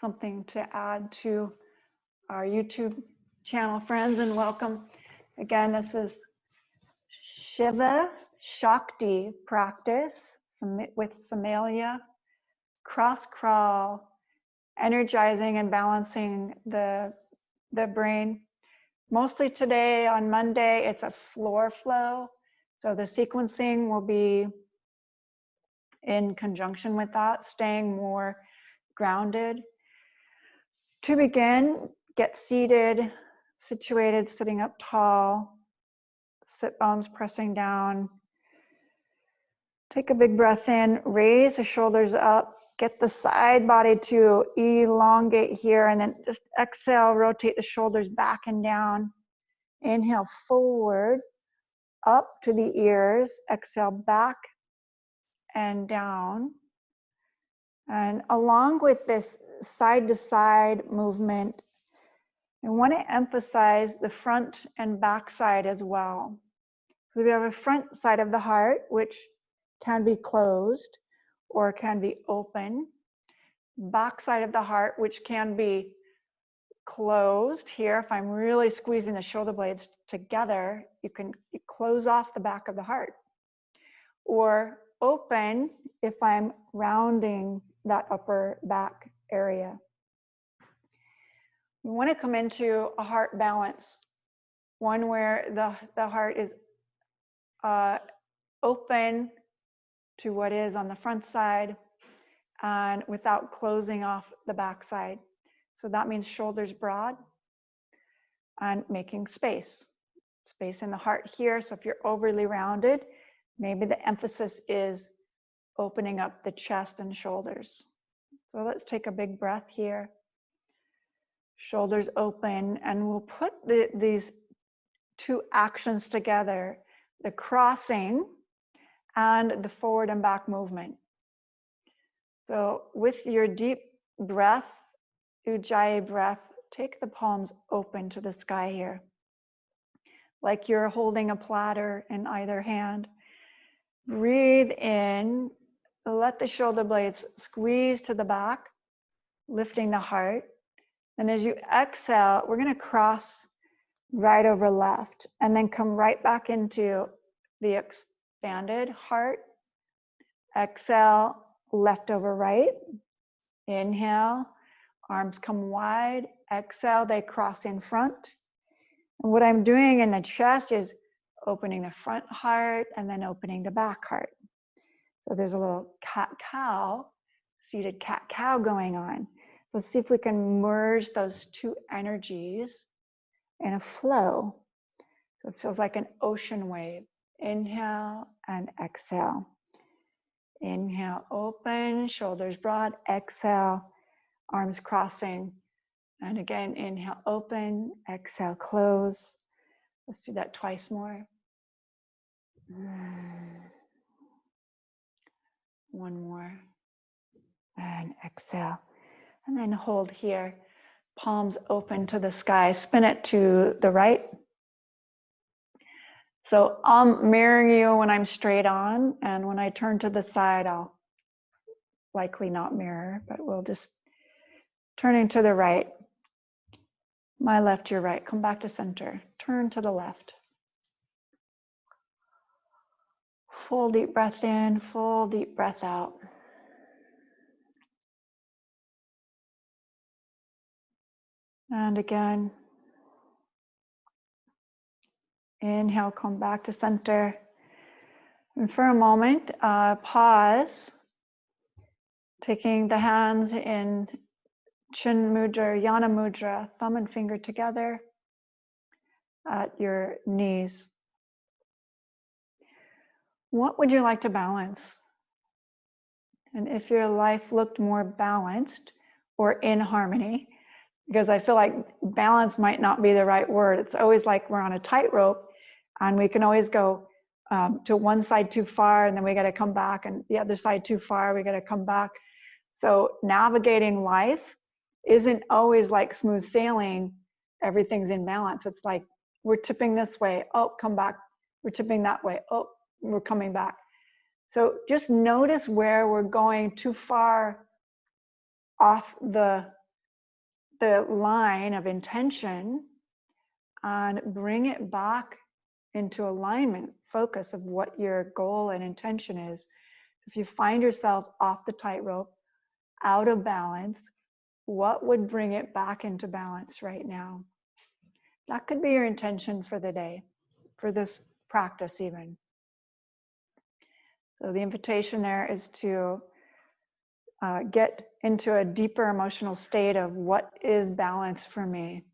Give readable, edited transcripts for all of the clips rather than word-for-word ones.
something to add to our YouTube channel, friends, and welcome. Again, this is Shiva Shakti practice with Sammelana, cross crawl, energizing and balancing the brain. Mostly today on Monday, it's a floor flow. So the sequencing will be in conjunction with that, staying more grounded. To begin, get seated, situated, sitting up tall, sit bones pressing down. Take a big breath in, raise the shoulders up, get the side body to elongate here, and then just exhale, rotate the shoulders back and down. Inhale forward, up to the ears, exhale back and down. And along with this side to side movement, I want to emphasize the front and back side as well. So we have a front side of the heart, which can be closed or can be open. Back side of the heart, which can be closed here. If I'm really squeezing the shoulder blades together, you close off the back of the heart. Or open if I'm rounding that upper back area. We want to come into a heart balance, one where the heart is open to what is on the front side and without closing off the back side. So that means shoulders broad and making space in the heart here. So if you're overly rounded, maybe the emphasis is opening up the chest and shoulders. So let's take a big breath here. Shoulders open, and we'll put these two actions together, the crossing and the forward and back movement. So with your deep breath, Ujjayi breath, take the palms open to the sky here, like you're holding a platter in either hand. Breathe in, let the shoulder blades squeeze to the back, lifting the heart. And as you exhale, we're going to cross right over left and then come right back into the expanded heart. Exhale, left over right. Inhale, arms come wide. Exhale, they cross in front. And what I'm doing in the chest is opening the front heart and then opening the back heart. So there's a little cat-cow, seated cat-cow going on. Let's see if we can merge those two energies in a flow. So it feels like an ocean wave. Inhale and exhale. Inhale, open, shoulders broad. Exhale, arms crossing. And again, inhale, open, exhale, close. Let's do that twice more. One more. And exhale. And then hold here. Palms open to the sky. Spin it to the right. So I'll mirror you when I'm straight on. And when I turn to the side, I'll likely not mirror, but we'll just turning to the right. My left, your right. Come back to center. Turn to the left. Full deep breath in, full deep breath out. And again, inhale, come back to center. And for a moment, pause, taking the hands in Chin Mudra, Yana Mudra, thumb and finger together at your knees. What would you like to balance? And if your life looked more balanced or in harmony, because I feel like balance might not be the right word. It's always like we're on a tightrope and we can always go to one side too far and then we got to come back, and the other side too far, we got to come back. So navigating life isn't always like smooth sailing. Everything's in balance. It's like we're tipping this way. Oh, come back. We're tipping that way. Oh, we're coming back. So just notice where we're going too far off the line of intention and bring it back into alignment, focus of what your goal and intention is. If you find yourself off the tightrope, out of balance, what would bring it back into balance right now? That could be your intention for the day, for this practice even. So the invitation there is to get into a deeper emotional state of what is balance for me.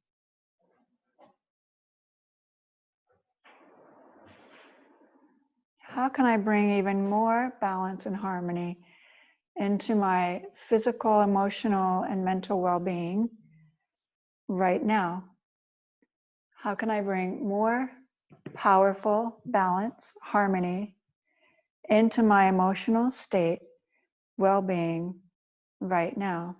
How can I bring even more balance and harmony into my physical, emotional, and mental well-being right now? How can I bring more powerful balance, harmony into my emotional state, well-being right now?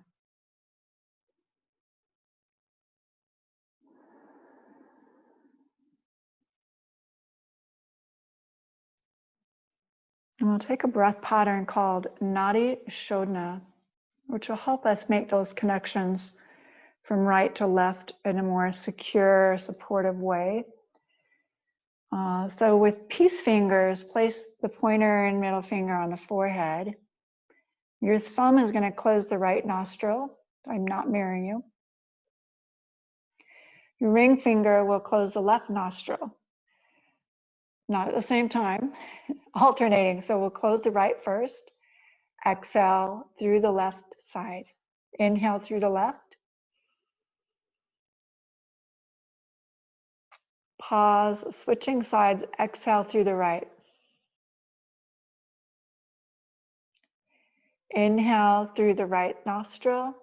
And we'll take a breath pattern called Nadi Shodhana, which will help us make those connections from right to left in a more secure, supportive way. So with peace fingers, place the pointer and middle finger on the forehead. Your thumb is going to close the right nostril. I'm not mirroring you. Your ring finger will close the left nostril. Not at the same time, alternating. So we'll close the right first. Exhale through the left side. Inhale through the left. Pause, switching sides, exhale through the right. Inhale through the right nostril.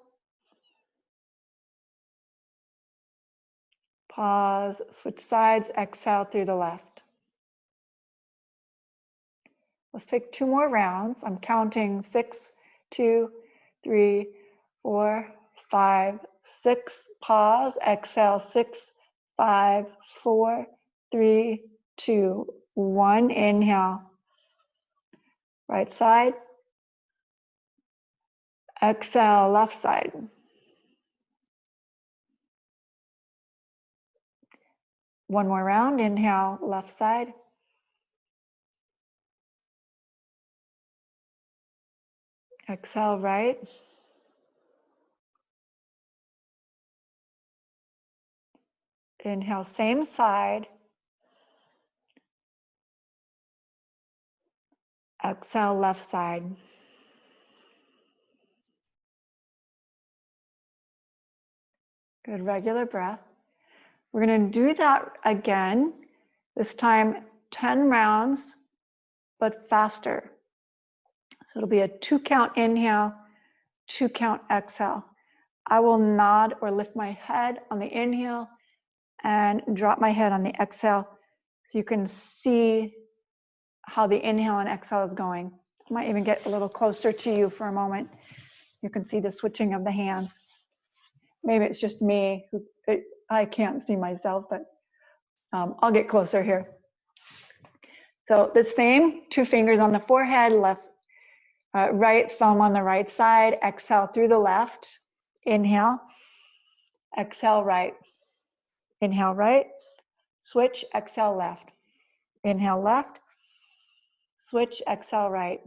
Pause, switch sides, exhale through the left. Let's take 2 more rounds. I'm counting 6, 2, 3, 4, 5, 6. Pause, exhale, 6, 5, 4, 3, 2, 1. Inhale. Right side. Exhale, left side. One more round. Inhale, left side. Exhale, right. Inhale, same side. Exhale, left side. Good, regular breath. We're going to do that again, this time 10 rounds, but faster. So it'll be a 2 count inhale, 2 count exhale. I will nod or lift my head on the inhale and drop my head on the exhale so you can see how the inhale and exhale is going. I might even get a little closer to you for a moment. You can see the switching of the hands. Maybe it's just me, I can't see myself, but I'll get closer here. So the same, 2 fingers on the forehead, right thumb on the right side. Exhale through the left. Inhale. Exhale right. Inhale right. Switch. Exhale left. Inhale left. Switch. Exhale right.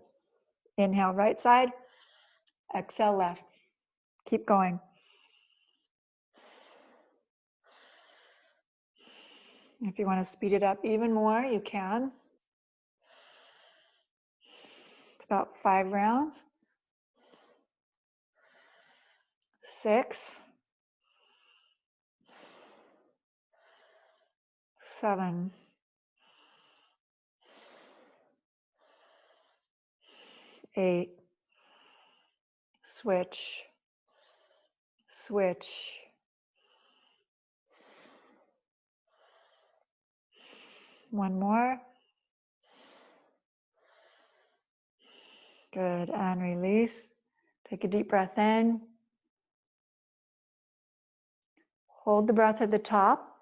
Inhale right side. Exhale left. Keep going. If you want to speed it up even more, you can. It's about 5 rounds. 6, 7, 8. Switch. Switch. One more. Good, and release. Take a deep breath in. Hold the breath at the top.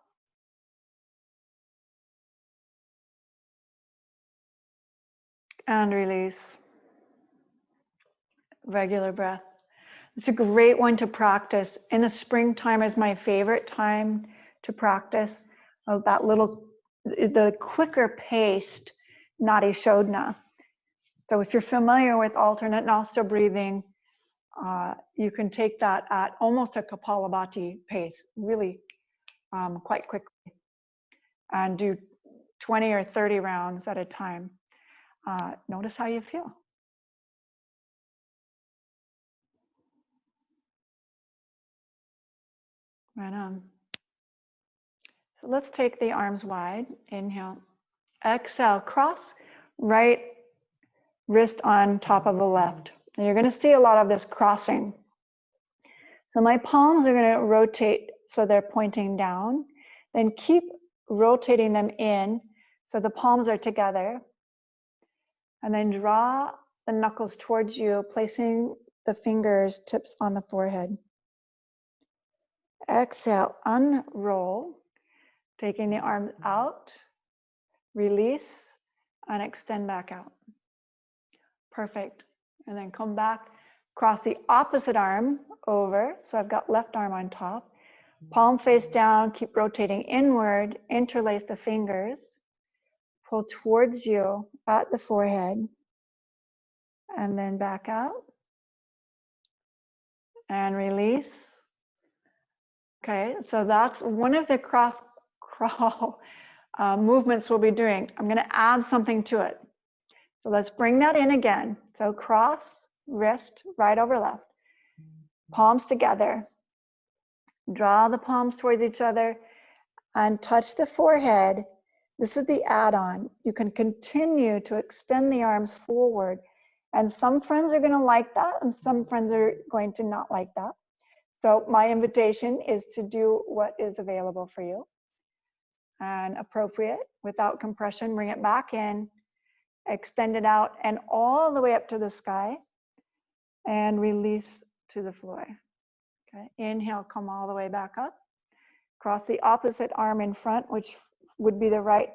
And release. Regular breath. It's a great one to practice. In the springtime is my favorite time to practice that the quicker paced Nadi Shodhana. So if you're familiar with alternate nostril breathing, you can take that at almost a Kapalabhati pace, really quite quickly, and do 20 or 30 rounds at a time. Notice how you feel. Right on. So let's take the arms wide. Inhale. Exhale, cross right wrist on top of the left. And you're going to see a lot of this crossing. So my palms are going to rotate so they're pointing down. Then keep rotating them in so the palms are together. And then draw the knuckles towards you, placing the fingers tips on the forehead. Exhale, unroll, taking the arms out, release, and extend back out. Perfect. And then come back, cross the opposite arm over. So I've got left arm on top. Palm face down, keep rotating inward, interlace the fingers, pull towards you at the forehead, and then back out. And release. Okay, so that's one of the cross crawl movements we'll be doing. I'm going to add something to it. So let's bring that in again. So cross, wrist, right over left. Palms together. Draw the palms towards each other and touch the forehead. This is the add-on. You can continue to extend the arms forward. And some friends are going to like that, and some friends are going to not like that. So my invitation is to do what is available for you and appropriate. Without compression, bring it back in, extend it out and all the way up to the sky, and release to the floor. Okay, inhale, come all the way back up. Cross the opposite arm in front, which would be the right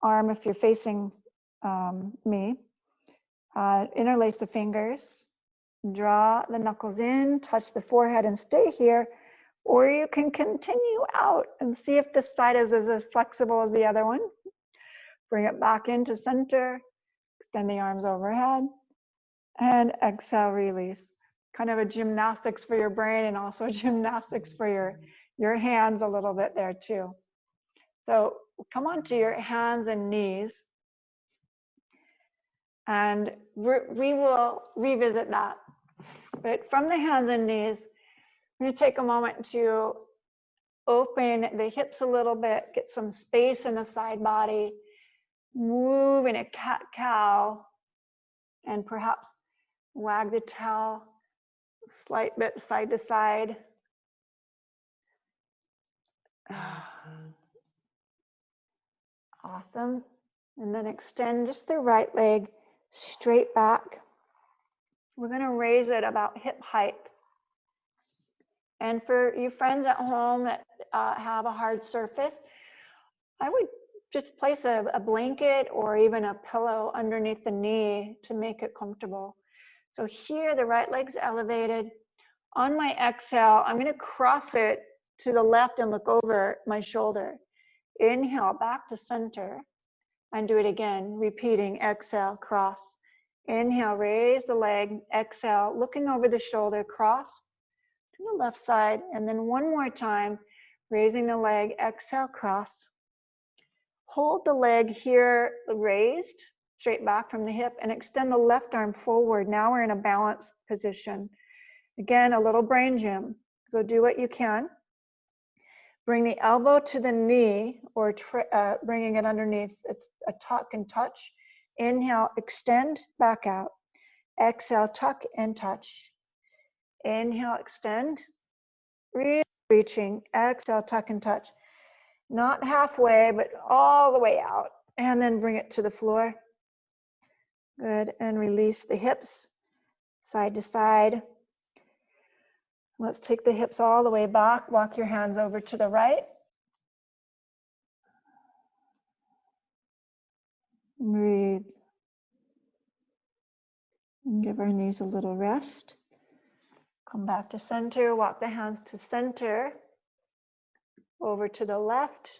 arm if you're facing me. Interlace the fingers, draw the knuckles in, touch the forehead and stay here, or you can continue out and see if this side is as flexible as the other one. Bring it back into center, extend the arms overhead, and exhale, release. Kind of a gymnastics for your brain and also gymnastics for your hands a little bit there too. So come onto your hands and knees, and we will revisit that. But from the hands and knees, I'm going to take a moment to open the hips a little bit, get some space in the side body, move in a cat-cow, and perhaps wag the tail a slight bit side to side. Awesome. And then extend just the right leg straight back. We're going to raise it about hip height. And for you friends at home that have a hard surface, I would just place a blanket or even a pillow underneath the knee to make it comfortable. So here, the right leg's elevated. On my exhale, I'm going to cross it to the left and look over my shoulder. Inhale, back to center, and do it again, repeating, exhale, cross. Inhale, raise the leg, exhale, looking over the shoulder, cross to the left side, and then one more time, raising the leg, exhale, cross. Hold the leg here raised, straight back from the hip, and extend the left arm forward. Now we're in a balanced position. Again, a little brain gym, so do what you can. Bring the elbow to the knee, or bringing it underneath. It's a tuck and touch. Inhale, extend, back out. Exhale, tuck and touch. Inhale, extend, really reaching. Exhale, tuck and touch. Not halfway, but all the way out. And then bring it to the floor. Good, and release the hips, side to side. Let's take the hips all the way back. Walk your hands over to the right. Breathe. And give our knees a little rest. Come back to center, walk the hands to center, over to the left,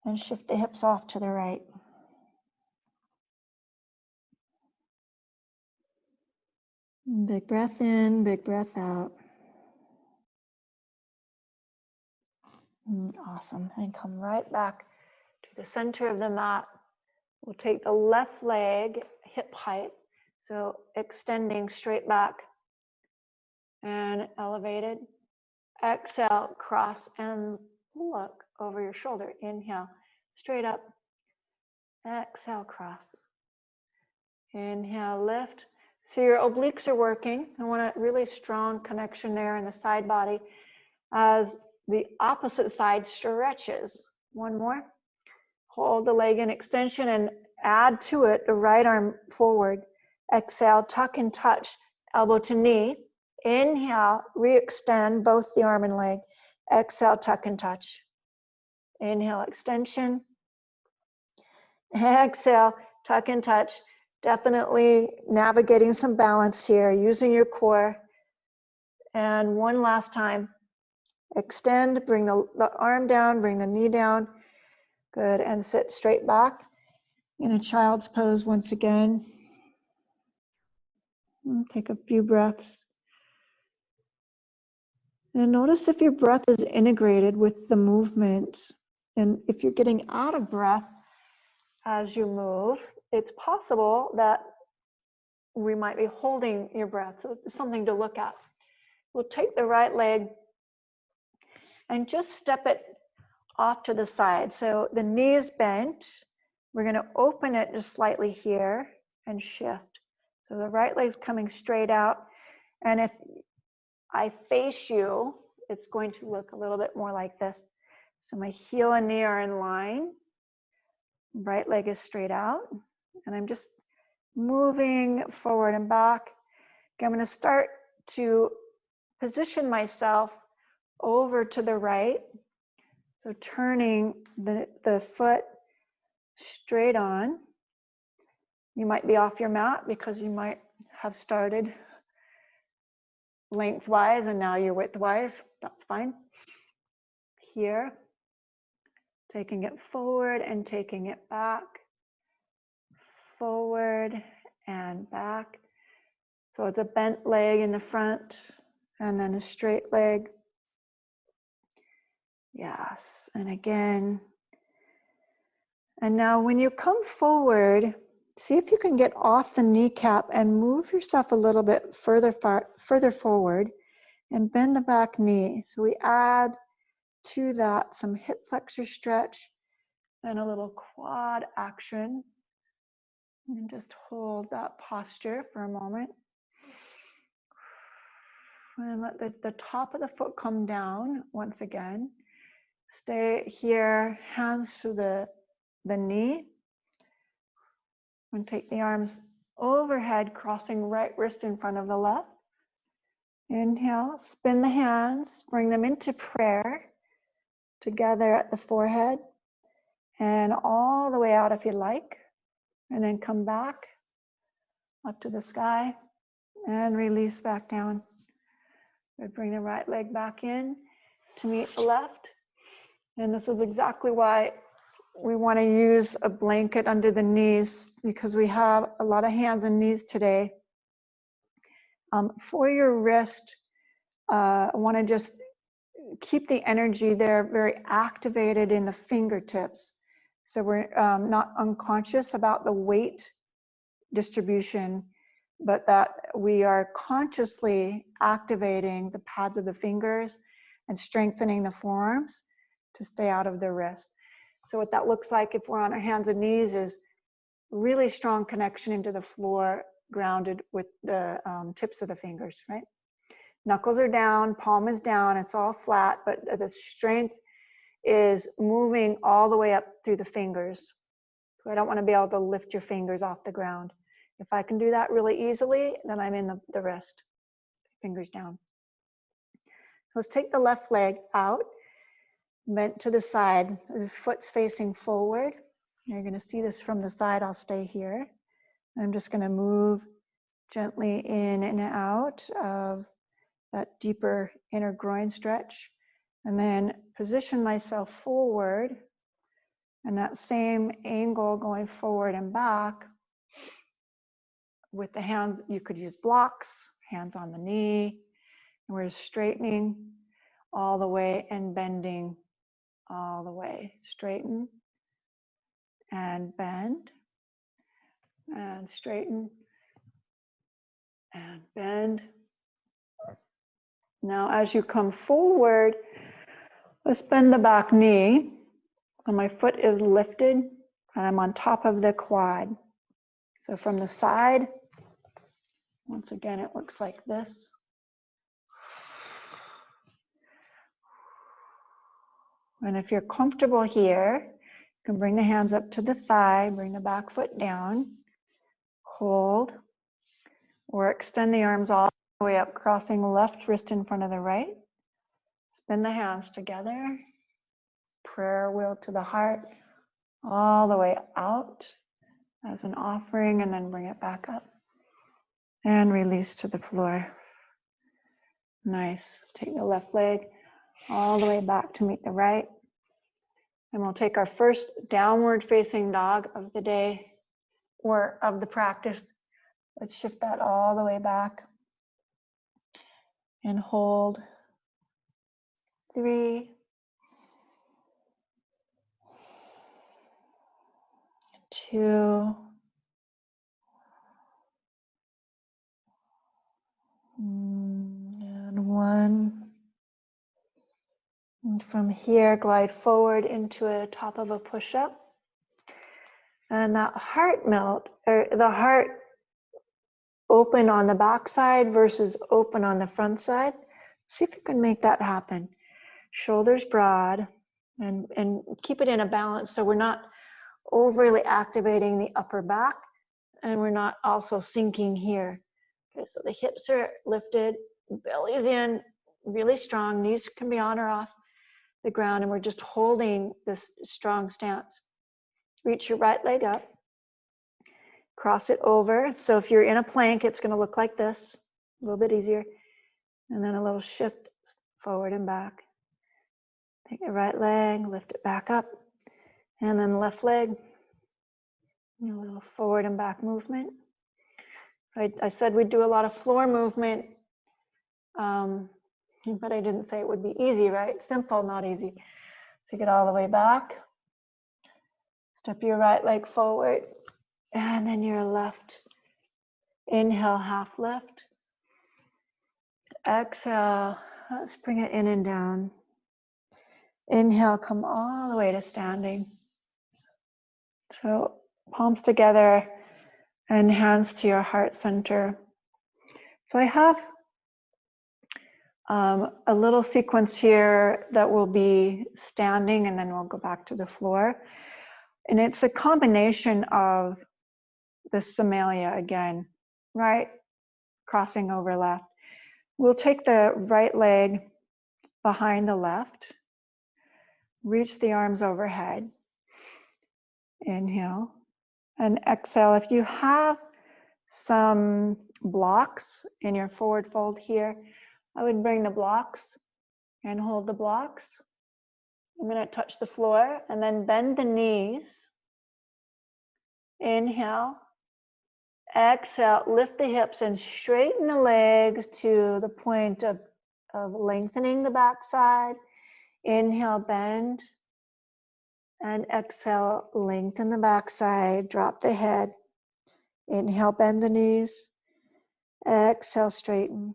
and shift the hips off to the right. Big breath in, big breath out. Awesome. And come right back to the center of the mat. We'll take the left leg hip height, so extending straight back and elevated. Exhale, cross and look over your shoulder. Inhale, straight up. Exhale, cross. Inhale, lift. So your obliques are working. I want a really strong connection there in the side body as the opposite side stretches. One more. Hold the leg in extension and add to it the right arm forward. Exhale, tuck and touch, elbow to knee. Inhale, re-extend both the arm and leg. Exhale, tuck and touch. Inhale, extension. Exhale, tuck and touch. Definitely navigating some balance here, using your core. And one last time. Extend, bring the arm down, bring the knee down. Good, and sit straight back in a child's pose once again. And take a few breaths. And notice if your breath is integrated with the movement. And if you're getting out of breath as you move, it's possible that we might be holding your breath. So it's something to look at. We'll take the right leg and just step it off to the side. So the knee is bent. We're going to open it just slightly here and shift. So the right leg's coming straight out. And if I face you, it's going to look a little bit more like this. So my heel and knee are in line. Right leg is straight out. And I'm just moving forward and back. Okay, I'm going to start to position myself over to the right. So turning the foot straight on. You might be off your mat because you might have started lengthwise and now you're widthwise. That's fine. Here, taking it forward and taking it back. Forward and back. So it's a bent leg in the front and then a straight leg. Yes, and again. And now when you come forward, see if you can get off the kneecap and move yourself a little bit further forward and bend the back knee. So we add to that some hip flexor stretch and a little quad action. And just hold that posture for a moment. And let the top of the foot come down once again. Stay here, hands to the knee. And take the arms overhead, crossing right wrist in front of the left. Inhale, spin the hands, bring them into prayer, together at the forehead, and all the way out if you like. And then come back up to the sky and release back down. We bring the right leg back in to meet the left. And this is exactly why we want to use a blanket under the knees, because we have a lot of hands and knees today. For your wrist, I want to just keep the energy there very activated in the fingertips. So we're not unconscious about the weight distribution, but that we are consciously activating the pads of the fingers and strengthening the forearms to stay out of the wrist. So what that looks like if we're on our hands and knees is really strong connection into the floor, grounded with the tips of the fingers, right? Knuckles are down, palm is down, it's all flat, but the strength is moving all the way up through the fingers. So I don't want to be able to lift your fingers off the ground. If I can do that really easily, then I'm in the wrist, fingers down. Let's take the left leg out, bent to the side, the foot's facing forward. You're going to see this from the side. I'll stay here. I'm just going to move gently in and out of that deeper inner groin stretch. And then position myself forward, and that same angle going forward and back. With the hands, you could use blocks, hands on the knee. And we're straightening all the way and bending all the way. Straighten and bend and straighten and bend. Now as you come forward, let's bend the back knee. So my foot is lifted and I'm on top of the quad. So from the side, once again, it looks like this. And if you're comfortable here, you can bring the hands up to the thigh, bring the back foot down, hold, or extend the arms all the way up, crossing the left wrist in front of the right. Spin the hands together, prayer wheel to the heart, all the way out as an offering, and then bring it back up. And release to the floor. Nice. Take the left leg all the way back to meet the right. And we'll take our first downward facing dog of the day or of the practice. Let's shift that all the way back. And hold. 3. 2. And 1. And from here, glide forward into a top of a push-up. And that heart melt, or the heart open on the back side versus open on the front side. See if you can make that happen. Shoulders broad, and keep it in a balance so we're not overly activating the upper back, and we're not also sinking here. Okay, so the hips are lifted, belly's in, really strong, knees can be on or off the ground, and we're just holding this strong stance. Reach your right leg up, cross it over. So if you're in a plank, it's going to look like this, a little bit easier. And then a little shift forward and back. Take the right leg, lift it back up, and then left leg, a little forward and back movement. I said we'd do a lot of floor movement, but I didn't say it would be easy, right? Simple, not easy. Take it all the way back. Step your right leg forward, and then your left. Inhale, half lift. Exhale, let's bring it in and down. Inhale, come all the way to standing. So palms together and hands to your heart center. So I have a little sequence here that will be standing, and then we'll go back to the floor. And it's a combination of the Sammelana again, right? Crossing over left. We'll take the right leg behind the left. Reach the arms overhead. Inhale. And exhale. If you have some blocks in your forward fold here, I would bring the blocks and hold the blocks. I'm going to touch the floor and then bend the knees. Inhale. Exhale, lift the hips and straighten the legs to the point of lengthening the backside. Inhale, bend. And exhale, lengthen the backside, drop the head. Inhale, bend the knees. Exhale, straighten.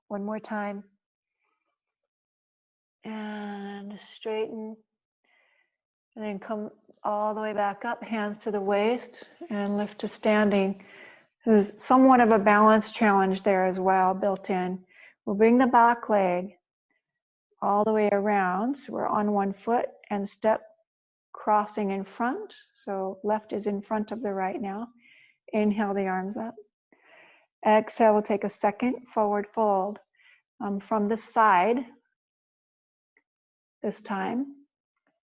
One more time. And straighten. And then come all the way back up, hands to the waist, and lift to standing. There's somewhat of a balance challenge there as well, built in. We'll bring the back leg all the way around. So we're on one foot and step crossing in front. So left is in front of the right now. Inhale the arms up. Exhale, we'll take a second forward fold from the side this time.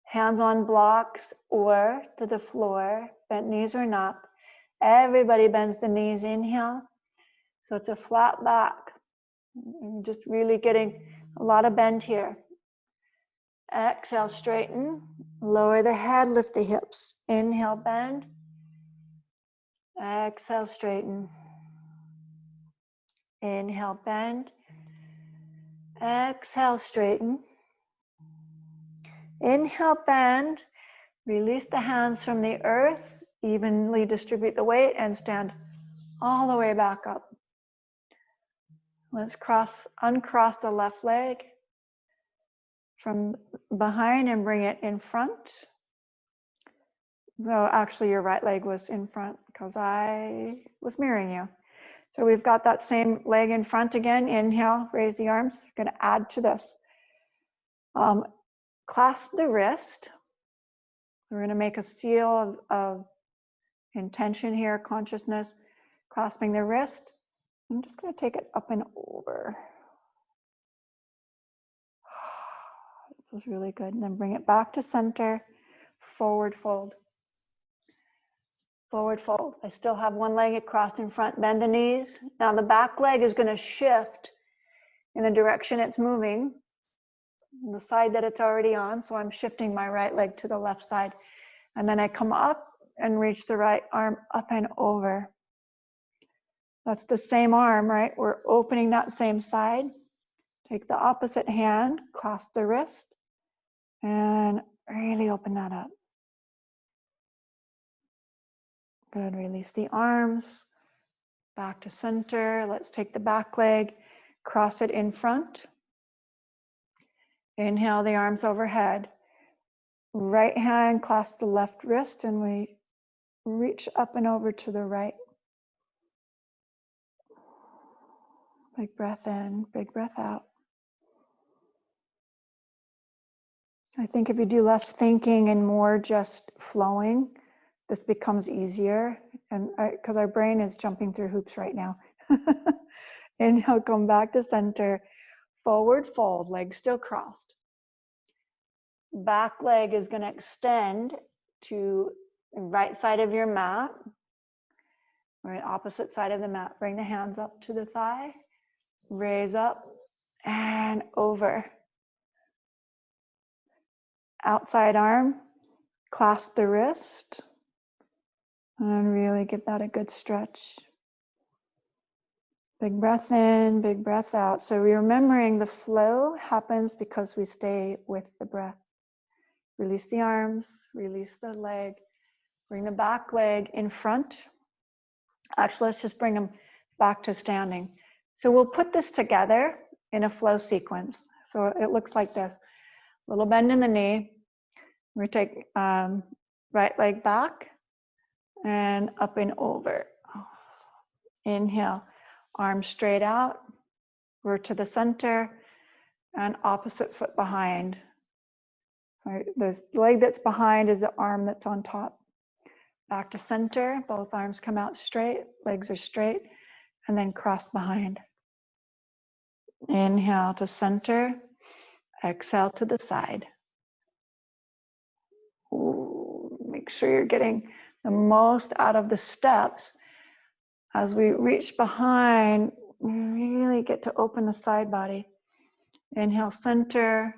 Hands on blocks or to the floor, bent knees or not. Everybody bends the knees, inhale. So it's a flat back. And just really getting a lot of bend here. Exhale, straighten. Lower the head, lift the hips. Inhale, bend. Exhale, straighten. Inhale, bend. Exhale, straighten. Inhale, bend. Release the hands from the earth. Evenly distribute the weight and stand all the way back up. Let's uncross the left leg from behind and bring it in front. So actually your right leg was in front because I was mirroring you. So we've got that same leg in front again. Inhale, raise the arms. Going to add to this. Clasp the wrist. We're going to make a seal of intention here, consciousness, clasping the wrist. I'm just going to take it up and over. This was really good. And then bring it back to center, forward fold. Forward fold. I still have one leg crossed in front, bend the knees. Now the back leg is going to shift in the direction it's moving, the side that it's already on. So I'm shifting my right leg to the left side. And then I come up and reach the right arm up and over. That's the same arm, right? We're opening that same side. Take the opposite hand, clasp the wrist, and really open that up. Good, release the arms, back to center. Let's take the back leg, cross it in front. Inhale the arms overhead. Right hand clasp the left wrist and we reach up and over to the right. Big breath in, big breath out. I think if you do less thinking and more just flowing, this becomes easier. And because our brain is jumping through hoops right now. Inhale, come back to center. Forward fold, legs still crossed. Back leg is going to extend to the right side of your mat. Or opposite side of the mat. Bring the hands up to the thigh. Raise up and over. Outside arm, clasp the wrist, and really give that a good stretch. Big breath in, big breath out. So remembering the flow happens because we stay with the breath. Release the arms, release the leg, bring the back leg in front. Actually, let's just bring them back to standing. So we'll put this together in a flow sequence. So it looks like this. Little bend in the knee. We take right leg back and up and over. Inhale, arms straight out. We're to the center and opposite foot behind. So the leg that's behind is the arm that's on top. Back to center, both arms come out straight, legs are straight, and then cross behind. Inhale to center, exhale to the side. Ooh, make sure you're getting the most out of the steps. As we reach behind, we really get to open the side body. Inhale, center.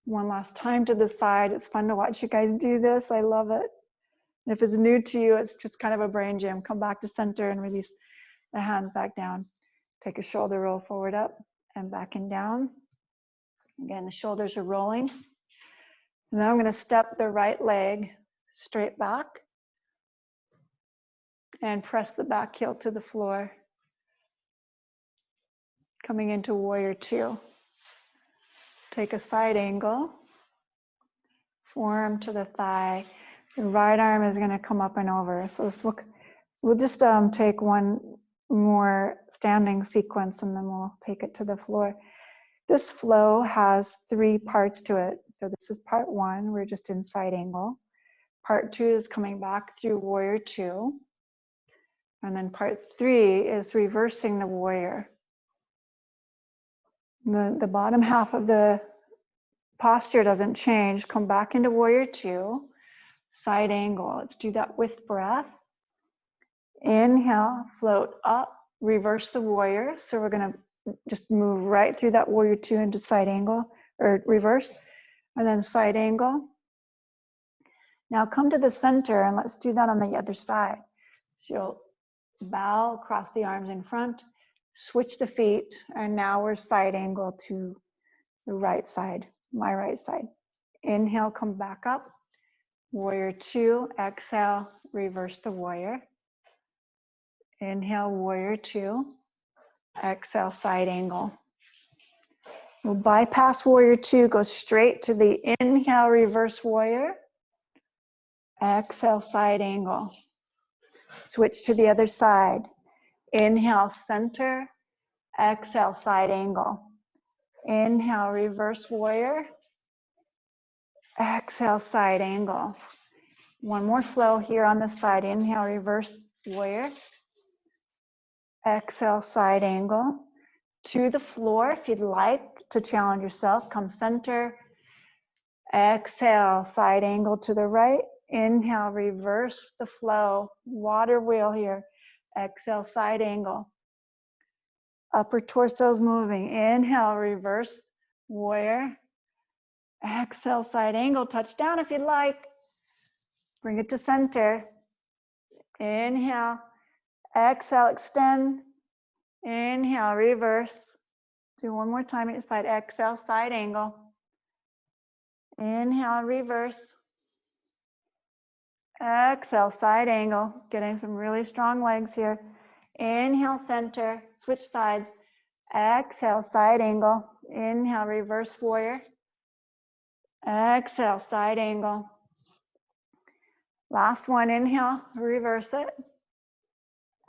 One last time to the side. It's fun to watch you guys do this. I love it. And if it's new to you, it's just kind of a brain gym. Come back to center and release the hands back down. Take a shoulder roll forward up and back and down. Again, the shoulders are rolling. And now I'm going to step the right leg straight back and press the back heel to the floor. Coming into warrior two. Take a side angle. Forearm to the thigh. The right arm is going to come up and over. So we'll just take one more standing sequence and then we'll take it to the floor. This flow has 3 parts to it. So this is part 1. We're just in side angle. Part 2 is coming back through warrior 2. And then part 3 is reversing the warrior. The bottom half of the posture doesn't change. Come back into warrior 2. Side angle. Let's do that with breath. Inhale, float up, reverse the warrior. So we're going to just move right through that warrior two into side angle or reverse, and then side angle. Now come to the center and let's do that on the other side. So you'll bow, cross the arms in front, switch the feet, and now we're side angle to the right side, my right side. Inhale, come back up. Warrior two, exhale, reverse the warrior. Inhale, warrior two, exhale, side angle. We'll bypass warrior two, go straight to the inhale, reverse warrior. Exhale, side angle. Switch to the other side. Inhale, center. Exhale, side angle. Inhale, reverse warrior. Exhale, side angle. One more flow here on this side. Inhale, reverse warrior. Exhale, side angle. To the floor, if you'd like to challenge yourself, come center. Exhale, side angle to the right. Inhale, reverse the flow. Water wheel here. Exhale, side angle. Upper torso's moving. Inhale, reverse warrior. Exhale, side angle. Touch down if you'd like. Bring it to center. Inhale. Exhale, extend. Inhale, reverse. Do one more time each side. Exhale, side angle. Inhale, reverse. Exhale, side angle. Getting some really strong legs here. Inhale, center. Switch sides. Exhale, side angle. Inhale, reverse warrior. Exhale, side angle. Last one, inhale, reverse it.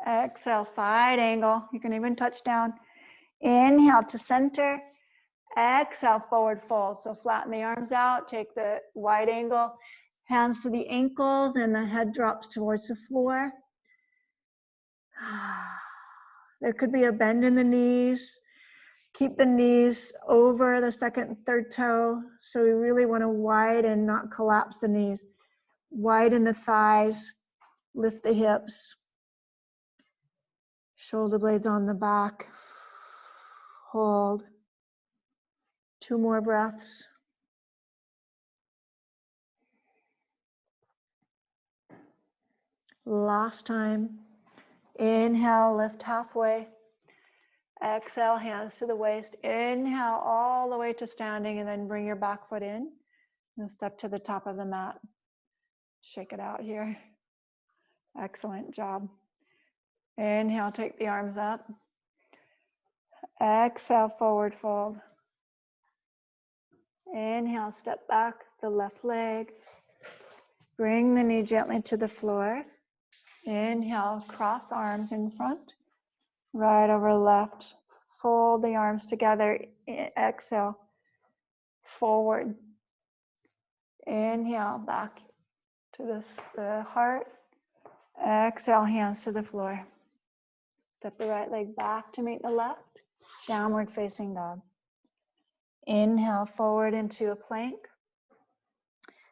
Exhale, side angle. You can even touch down. Inhale to center. Exhale, forward fold. So flatten the arms out, take the wide angle, hands to the ankles, and the head drops towards the floor. There could be a bend in the knees. Keep the knees over the second and third toe. So we really want to widen, not collapse the knees. Widen the thighs, lift the hips. Shoulder blades on the back. Hold. 2 more breaths. Last time. Inhale, lift halfway. Exhale, hands to the waist. Inhale all the way to standing, and then bring your back foot in and step to the top of the mat. Shake it out here. Excellent job. Inhale, take the arms up. Exhale, forward fold. Inhale, step back the left leg. Bring the knee gently to the floor. Inhale, cross arms in front. Right over left. Fold the arms together. Exhale, forward. Inhale, back to the heart. Exhale, hands to the floor. Step the right leg back to meet the left. Downward facing dog. Inhale, forward into a plank.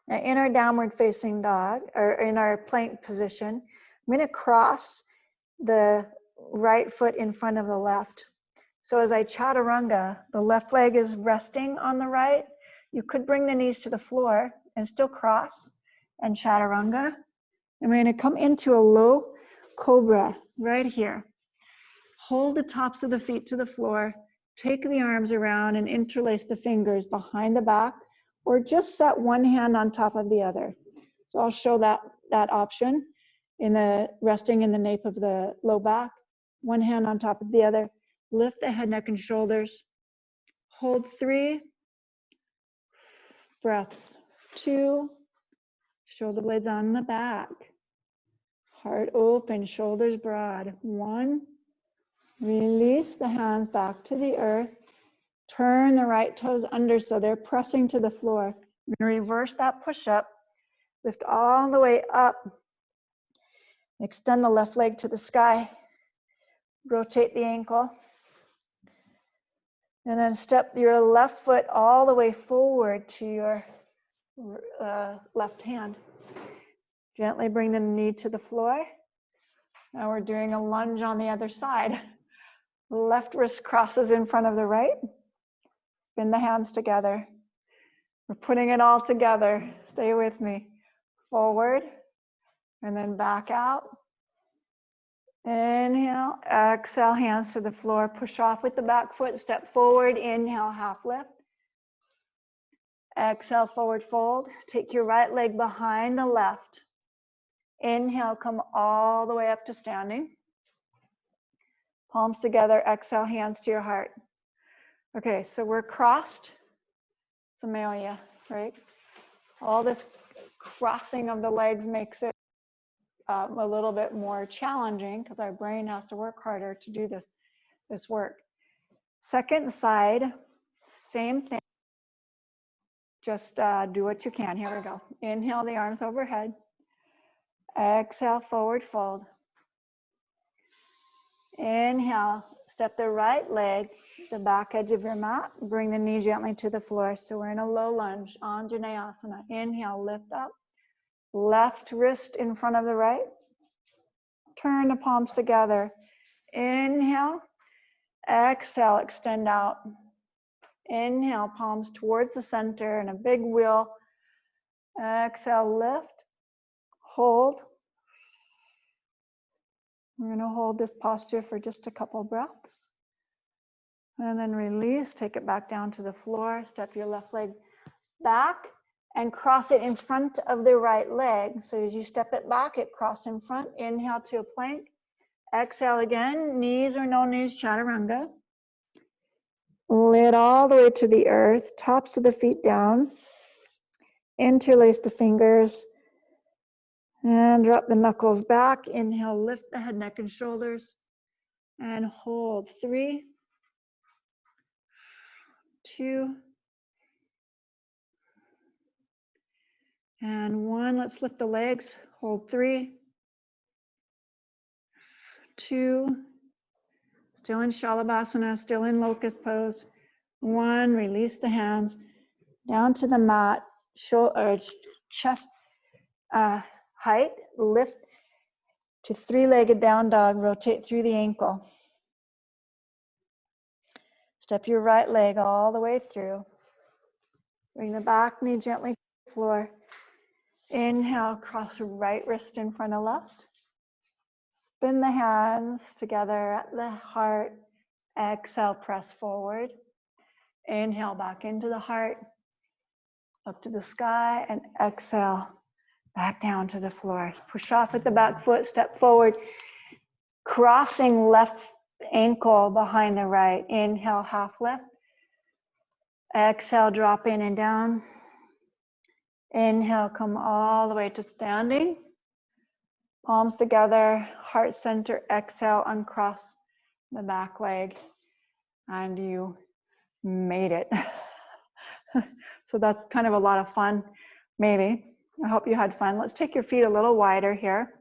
Now in our downward facing dog, or in our plank position, I'm going to cross the right foot in front of the left. So as I chaturanga, the left leg is resting on the right. You could bring the knees to the floor and still cross and chaturanga. And we're going to come into a low cobra right here. Hold the tops of the feet to the floor. Take the arms around and interlace the fingers behind the back, or just set one hand on top of the other. So I'll show that option in the resting in the nape of the low back. One hand on top of the other. Lift the head, neck, and shoulders. Hold 3 breaths. 2. Shoulder blades on the back. Heart open, shoulders broad. 1. Release the hands back to the earth. Turn the right toes under so they're pressing to the floor. We're going to reverse that push-up. Lift all the way up. Extend the left leg to the sky. Rotate the ankle. And then step your left foot all the way forward to your left hand. Gently bring the knee to the floor. Now we're doing a lunge on the other side. Left wrist crosses in front of the right. Spin the hands together. We're putting it all together. Stay with me. Forward and then back out. Inhale, exhale, hands to the floor. Push off with the back foot. Step forward. Inhale, half lift. Exhale, forward fold. Take your right leg behind the left. Inhale, come all the way up to standing. Palms together. Exhale, hands to your heart. Okay, so we're crossed. Sammelana, right? All this crossing of the legs makes it a little bit more challenging because our brain has to work harder to do this work. Second side, same thing. Just do what you can. Here we go. Inhale, the arms overhead. Exhale, forward fold. Inhale, step the right leg, the back edge of your mat. Bring the knee gently to the floor. So we're in a low lunge, Anjaneyasana. Inhale, lift up. Left wrist in front of the right. Turn the palms together. Inhale. Exhale, extend out. Inhale, palms towards the center and a big wheel. Exhale, lift. Hold. We're going to hold this posture for just a couple breaths. And then release. Take it back down to the floor. Step your left leg back and cross it in front of the right leg. So as you step it back, it crosses in front. Inhale to a plank. Exhale again. Knees or no knees, chaturanga. Lid all the way to the earth. Tops of the feet down. Interlace the fingers. And drop the knuckles back. Inhale, lift the head, neck, and shoulders. And hold. 3, 2, and 1. Let's lift the legs. Hold 3, 2, still in Shalabhasana, still in locust pose. 1, release the hands down to the mat, chest height, lift to 3-legged down dog, rotate through the ankle. Step your right leg all the way through. Bring the back knee gently to the floor. Inhale, cross right wrist in front of left. Spin the hands together at the heart. Exhale, press forward. Inhale, back into the heart. Up to the sky, and exhale, back down to the floor. Push off with the back foot, step forward. Crossing left ankle behind the right. Inhale, half lift. Exhale, drop in and down. Inhale, come all the way to standing. Palms together, heart center. Exhale, uncross the back leg. And you made it. So that's kind of a lot of fun, maybe. I hope you had fun. Let's take your feet a little wider here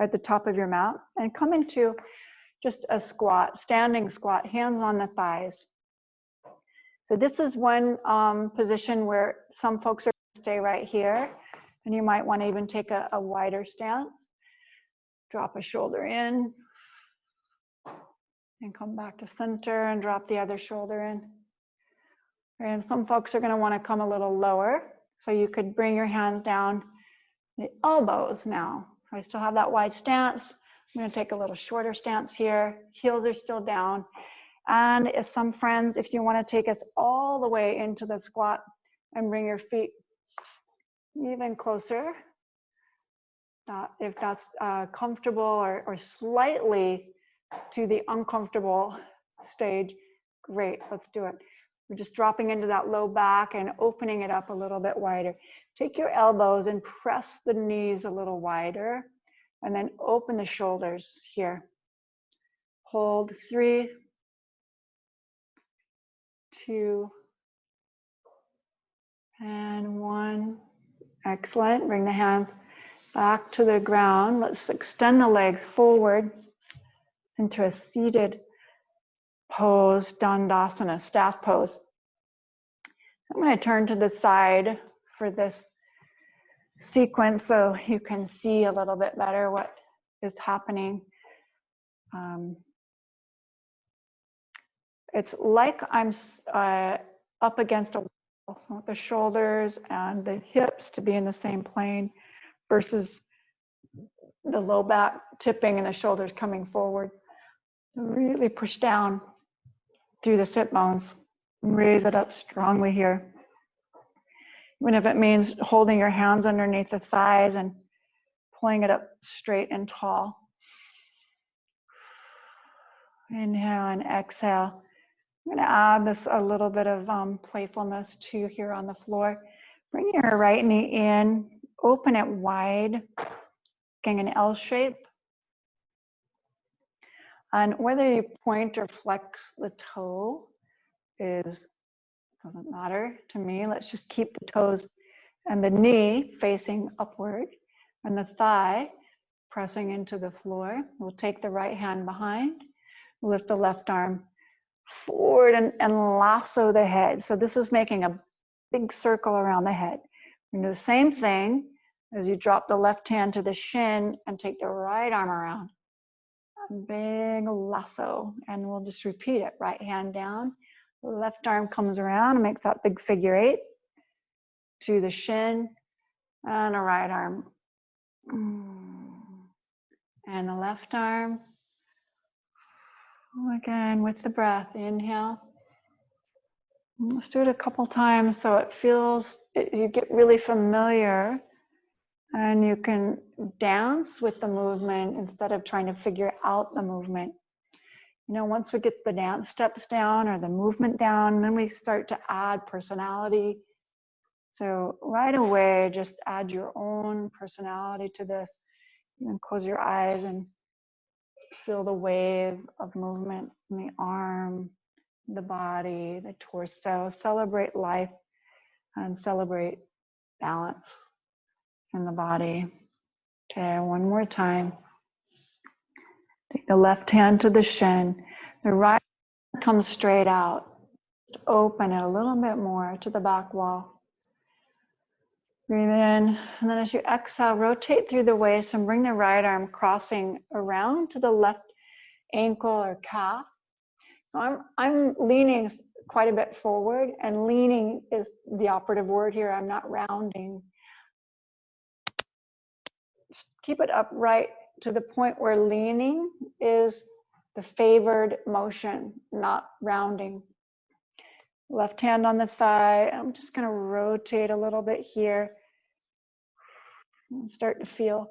at the top of your mat and come into just a squat, standing squat, hands on the thighs. So this is one position where some folks are going to stay right here, and you might want to even take a wider stance. Drop a shoulder in and come back to center and drop the other shoulder in. And some folks are going to want to come a little lower. So you could bring your hands down the elbows now. I still have that wide stance. I'm going to take a little shorter stance here. Heels are still down. And as some friends, if you want to take us all the way into the squat and bring your feet even closer, if that's comfortable or slightly to the uncomfortable stage, great, let's do it. We're just dropping into that low back and opening it up a little bit wider. Take your elbows and press the knees a little wider, and then open the shoulders here. Hold 3, 2, and 1. Excellent. Bring the hands back to the ground. Let's extend the legs forward into a seated pose, Dandasana, staff pose. I'm going to turn to the side for this sequence so you can see a little bit better what is happening. it's like I'm up against a wall. So I want the shoulders and the hips to be in the same plane versus the low back tipping and the shoulders coming forward. Really push down through the sit bones. Raise it up strongly here. Even if it means holding your hands underneath the thighs and pulling it up straight and tall. Inhale and exhale. I'm going to add this a little bit of playfulness too here on the floor. Bring your right knee in, open it wide, getting an L shape. And whether you point or flex the toe doesn't matter to me. Let's just keep the toes and the knee facing upward and the thigh pressing into the floor. We'll take the right hand behind, lift the left arm forward and lasso the head. So this is making a big circle around the head. We do the same thing as you drop the left hand to the shin and take the right arm around. A big lasso, and we'll just repeat it. Right hand down, the left arm comes around and makes that big figure 8 to the shin, and a right arm. And the left arm. Again, with the breath, inhale. Let's do it a couple times so it feels, you get really familiar and you can dance with the movement instead of trying to figure out the movement. You know, once we get the dance steps down or the movement down, then we start to add personality. So right away, just add your own personality to this. You can close your eyes and feel the wave of movement in the arm, the body, the torso. Celebrate life and celebrate balance in the body. Okay, one more time. Take the left hand to the shin. The right comes straight out. Open it a little bit more to the back wall. Breathe in, and then as you exhale, rotate through the waist and bring the right arm crossing around to the left ankle or calf. So I'm leaning quite a bit forward, and leaning is the operative word here. I'm not rounding. Just keep it upright to the point where leaning is the favored motion, not rounding. Left hand on the thigh. I'm just going to rotate a little bit here. Start to feel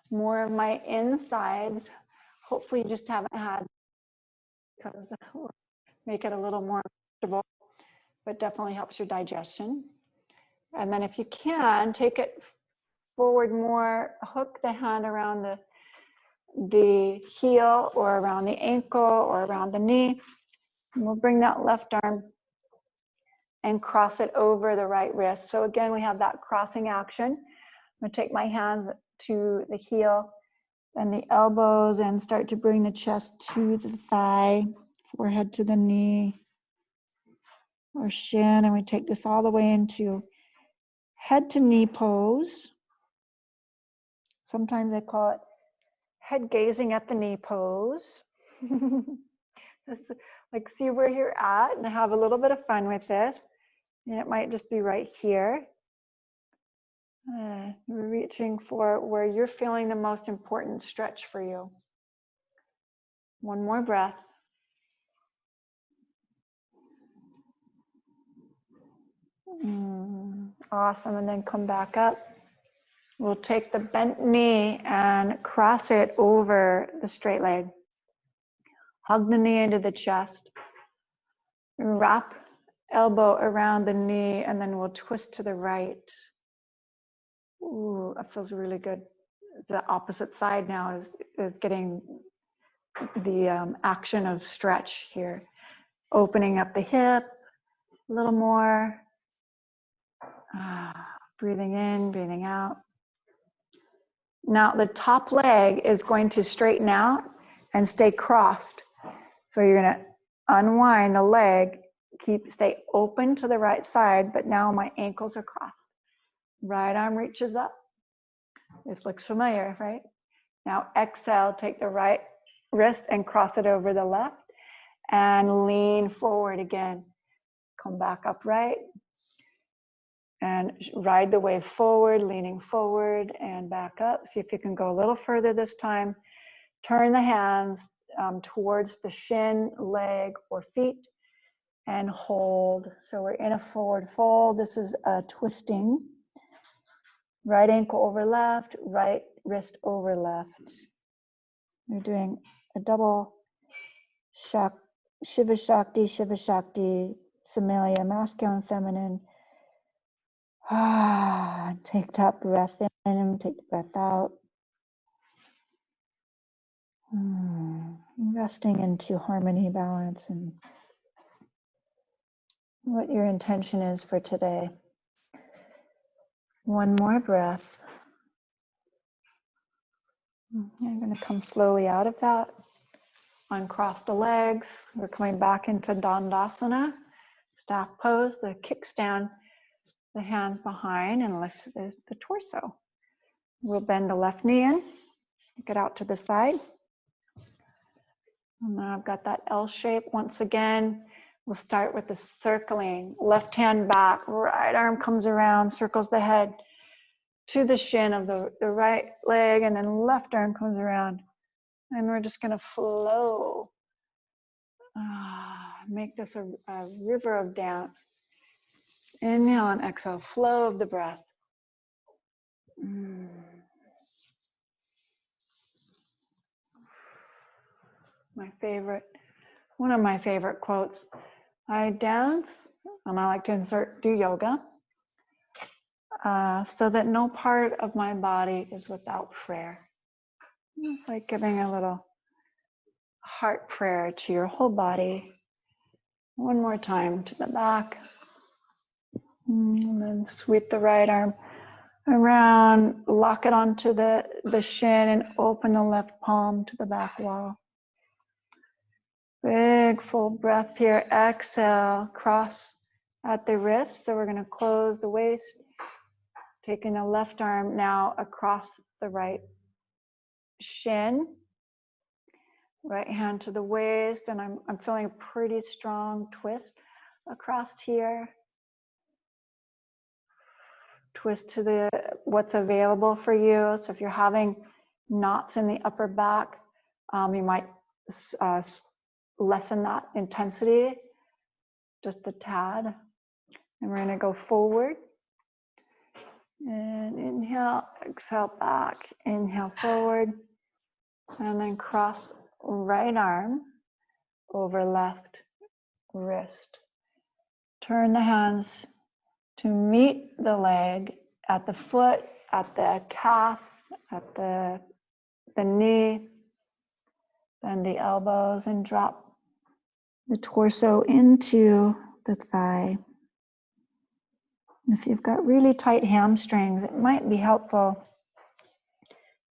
more of my insides. Hopefully you just haven't had, because make it a little more comfortable, but definitely helps your digestion. And then if you can, take it forward more, hook the hand around the heel or around the ankle or around the knee. And we'll bring that left arm and cross it over the right wrist. So again, we have that crossing action. I'm going to take my hands to the heel and the elbows and start to bring the chest to the thigh, forehead to the knee or shin. And we take this all the way into head to knee pose. Sometimes I call it head gazing at the knee pose. Like, see where you're at and have a little bit of fun with this. And it might just be right here. We're reaching for where you're feeling the most important stretch for you. One more breath. Awesome, and then come back up. We'll take the bent knee and cross it over the straight leg. Hug the knee into the chest. Wrap elbow around the knee, and then we'll twist to the right. Ooh, that feels really good. The opposite side now is getting the action of stretch here. Opening up the hip a little more. Breathing in, breathing out. Now the top leg is going to straighten out and stay crossed. So you're going to unwind the leg, stay open to the right side, but now my ankles are crossed. Right arm reaches up. This looks familiar, right? Now exhale, take the right wrist and cross it over the left. and lean forward again. Come back upright and ride the wave forward, leaning forward and back up. See if you can go a little further this time. Turn the hands towards the shin, leg, or feet and hold. So we're in a forward fold. This is a twisting. Right ankle over left, right wrist over left. We're doing a double Shiva Shakti, Sammelana, masculine, feminine. Take that breath in, take the breath out. Resting into harmony, balance, and what your intention is for today. One more breath. I'm going to come slowly out of that. Uncross the legs. We're coming back into Dandasana, staff pose, the kickstand, the hands behind and lift the torso. We'll bend the left knee in, get out to the side. And now I've got that L shape. Once again, we'll start with the circling. Left hand back, right arm comes around, circles the head to the shin of the right leg, and then left arm comes around. And we're just going to flow. Make this a river of dance. Inhale and exhale, flow of the breath. One of my favorite quotes. I dance, and I like to do yoga, so that no part of my body is without prayer. It's like giving a little heart prayer to your whole body. One more time to the back. And then sweep the right arm around, lock it onto the shin, and open the left palm to the back wall. Big full breath here. Exhale, cross at the wrist. So we're going to close the waist. Taking the left arm now across the right shin. Right hand to the waist, and I'm feeling a pretty strong twist across here. Twist to what's available for you. So if you're having knots in the upper back, you might lessen that intensity just a tad. And we're going to go forward. And inhale, exhale back, inhale forward, and then cross right arm over left wrist. Turn the hands to meet the leg at the foot, at the calf, at the knee, bend the elbows and drop the torso into the thigh. If you've got really tight hamstrings, it might be helpful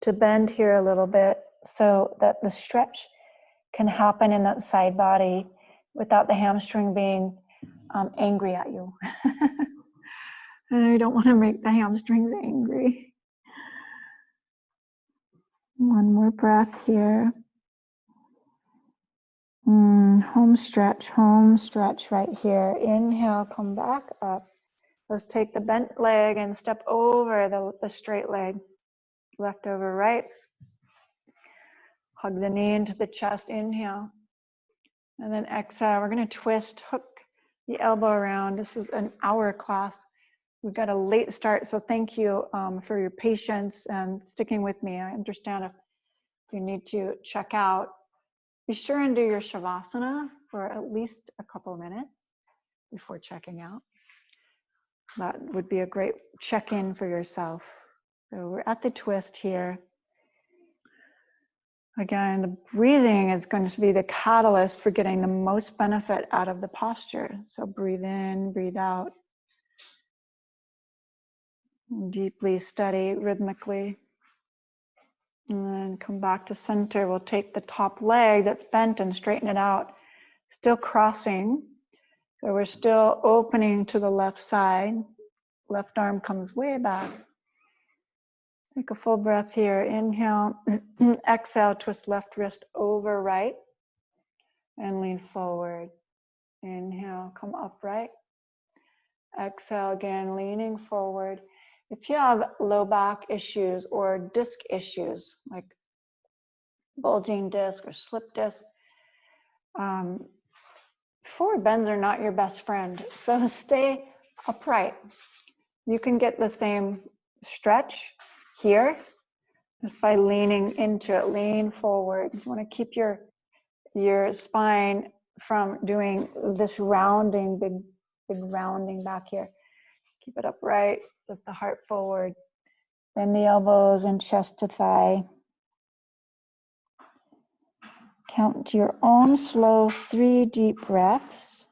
to bend here a little bit so that the stretch can happen in that side body without the hamstring being angry at you. And we don't want to make the hamstrings angry. One more breath here. Home stretch right here. Inhale, come back up. Let's take the bent leg and step over the straight leg. Left over right. Hug the knee into the chest. Inhale. And then exhale. We're going to twist, hook the elbow around. This is an hour class. We've got a late start, so thank you for your patience and sticking with me. I understand if you need to check out. Be sure and do your Shavasana for at least a couple of minutes before checking out. That would be a great check-in for yourself. So we're at the twist here. Again, the breathing is going to be the catalyst for getting the most benefit out of the posture. So breathe in, breathe out. Deeply, steady, rhythmically. And then come back to center. We'll take the top leg that's bent and straighten it out. Still crossing. So we're still opening to the left side. Left arm comes way back. Take a full breath here. Inhale. Exhale, twist left wrist over right. and lean forward. Inhale, come upright. Exhale again, leaning forward. If you have low back issues or disc issues, like bulging disc or slip disc, forward bends are not your best friend. So stay upright. You can get the same stretch here just by leaning into it. Lean forward. You want to keep your spine from doing this rounding, big rounding back here. Keep it upright. Lift the heart forward. Bend the elbows and chest to thigh. Count to your own slow 3 deep breaths.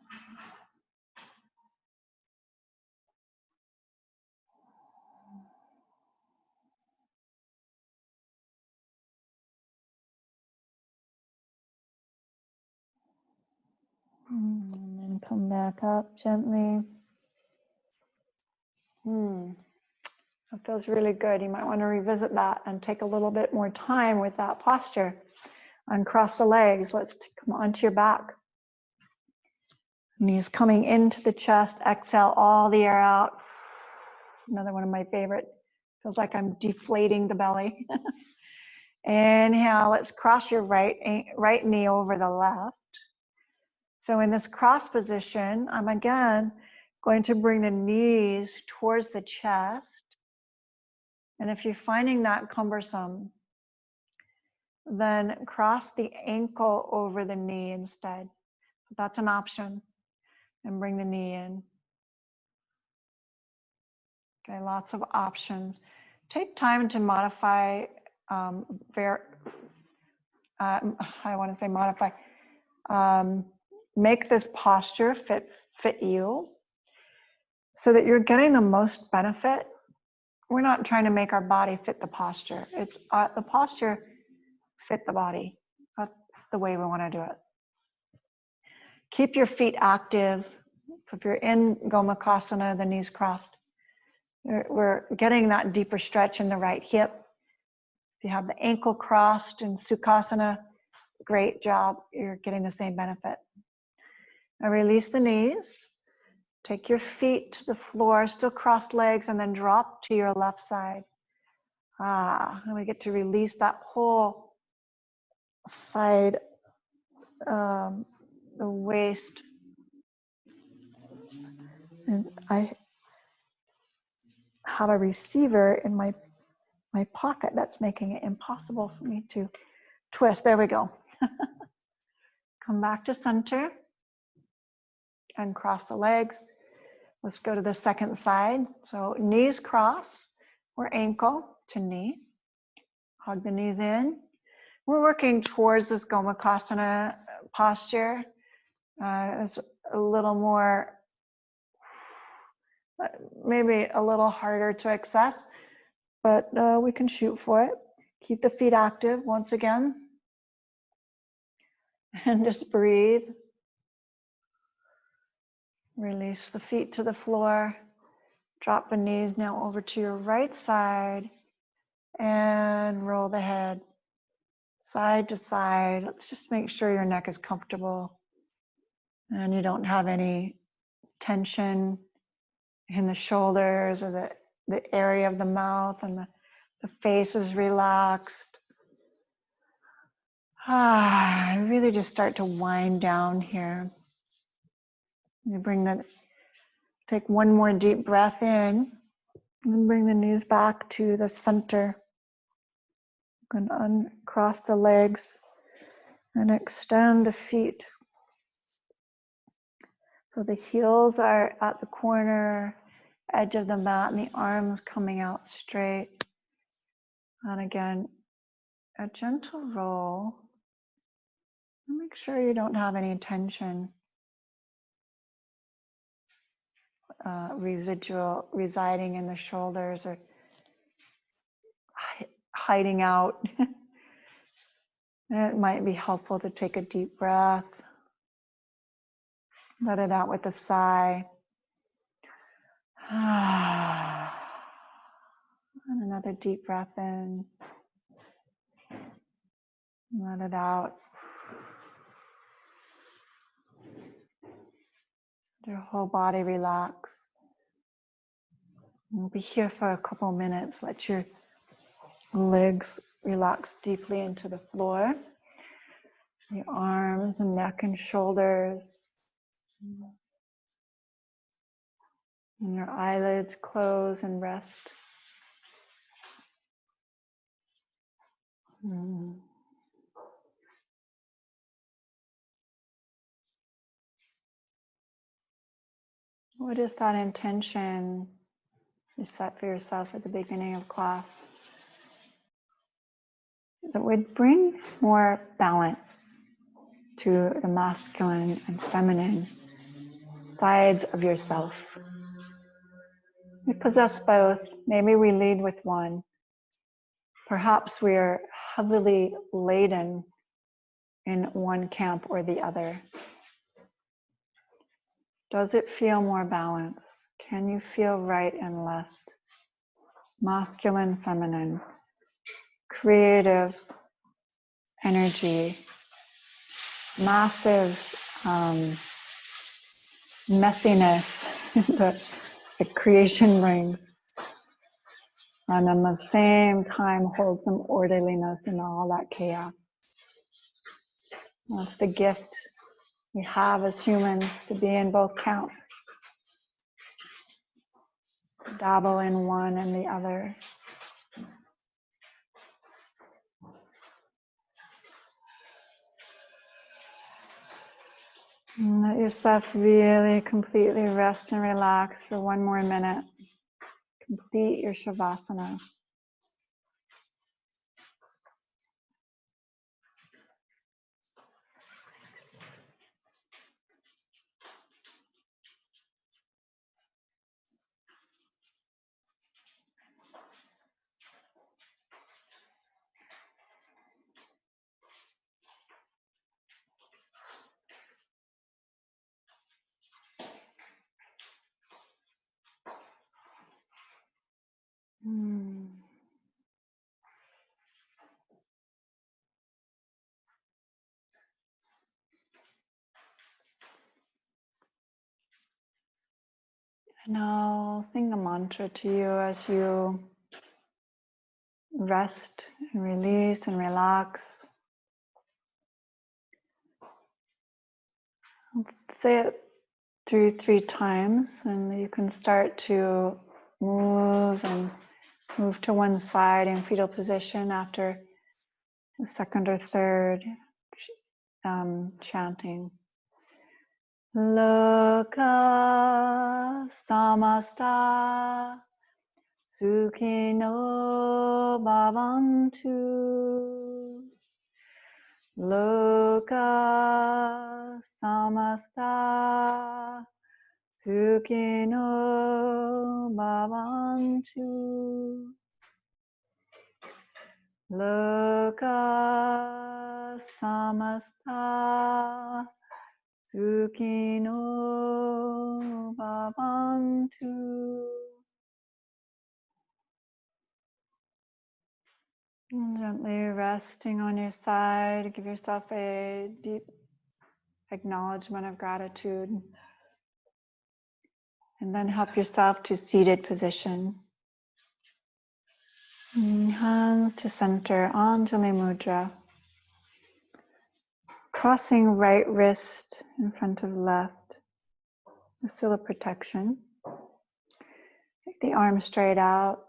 And then come back up gently. That feels really good. You might want to revisit that and take a little bit more time with that posture. Uncross the legs. Let's come onto your back. Knees coming into the chest. Exhale all the air out. Another one of my favorite. Feels like I'm deflating the belly. Inhale. Let's cross your right knee over the left. So in this cross position, I'm again going to bring the knees towards the chest. And if you're finding that cumbersome, then cross the ankle over the knee instead. That's an option. And bring the knee in. Okay, lots of options. Take time to modify, make this posture fit you so that you're getting the most benefit. We're not trying to make our body fit the posture. It's the posture fit the body. That's the way we want to do it. Keep your feet active. So if you're in Gomukhasana, the knees crossed, we're getting that deeper stretch in the right hip. If you have the ankle crossed in Sukhasana, great job. You're getting the same benefit. Now release the knees. Take your feet to the floor, still crossed legs, and then drop to your left side. And we get to release that whole side, the waist. And I have a receiver in my pocket that's making it impossible for me to twist. There we go. Come back to center and cross the legs. Let's go to the second side. So knees cross or ankle to knee. Hug the knees in. We're working towards this Gomukhasana posture. It's a little more, maybe a little harder to access, but we can shoot for it. Keep the feet active once again. And just breathe. Release the feet to the floor. Drop the knees now over to your right side and roll the head side to side. Let's just make sure your neck is comfortable and you don't have any tension in the shoulders or the area of the mouth, and the face is relaxed. Really just start to wind down here. You take one more deep breath in and bring the knees back to the center. You can uncross the legs and extend the feet. So the heels are at the corner edge of the mat and the arms coming out straight. And again, a gentle roll. And make sure you don't have any tension residing in the shoulders or hiding out. It might be helpful to take a deep breath. Let it out with a sigh. And another deep breath in. Let it out. Your whole body relax. We'll be here for a couple minutes. Let your legs relax deeply into the floor. Your arms and neck and shoulders. And your eyelids close and rest. What is that intention you set for yourself at the beginning of class? That would bring more balance to the masculine and feminine sides of yourself. We possess both. Maybe we lead with one. Perhaps we are heavily laden in one camp or the other. Does it feel more balanced? Can you feel right and left? Masculine, feminine, creative energy, massive messiness that the creation brings, and at the same time hold some orderliness in all that chaos. That's the gift we have as humans, to be in both camps, dabble in one and the other. And let yourself really completely rest and relax for one more minute. Complete your Shavasana. And I'll sing a mantra to you as you rest and release and relax. I'll say it three times, and you can start to move to one side in fetal position after the second or third chanting. Loka samasta sukhino bhavantu. Loka samasta sukhino bhavantu. Loka samasta sukhino bhavantu. And gently resting on your side, give yourself a deep acknowledgement of gratitude. And then help yourself to seated position. Hands to center, Anjali Mudra. Crossing right wrist in front of left. Still a protection. Take the arms straight out.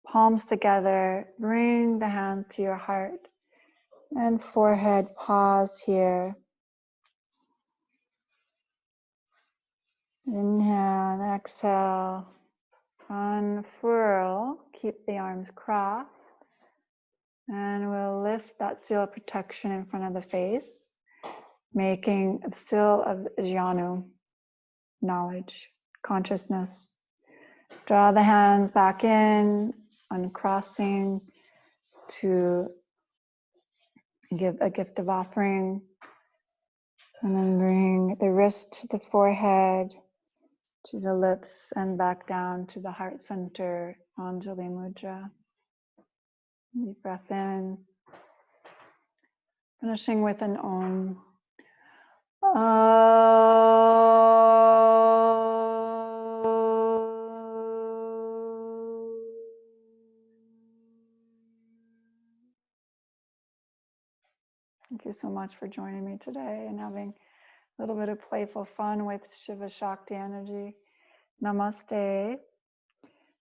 Palms together. Bring the hand to your heart. And forehead, pause here. Inhale and exhale. Unfurl. Keep the arms crossed. And we'll lift that seal of protection in front of the face, making a seal of Jhanu, knowledge, consciousness. Draw the hands back in, uncrossing to give a gift of offering. And then bring the wrist to the forehead, to the lips, and back down to the heart center, Anjali Mudra. Deep breath in. Finishing with an Om. Om. Thank you so much for joining me today and having a little bit of playful fun with Shiva Shakti energy. Namaste.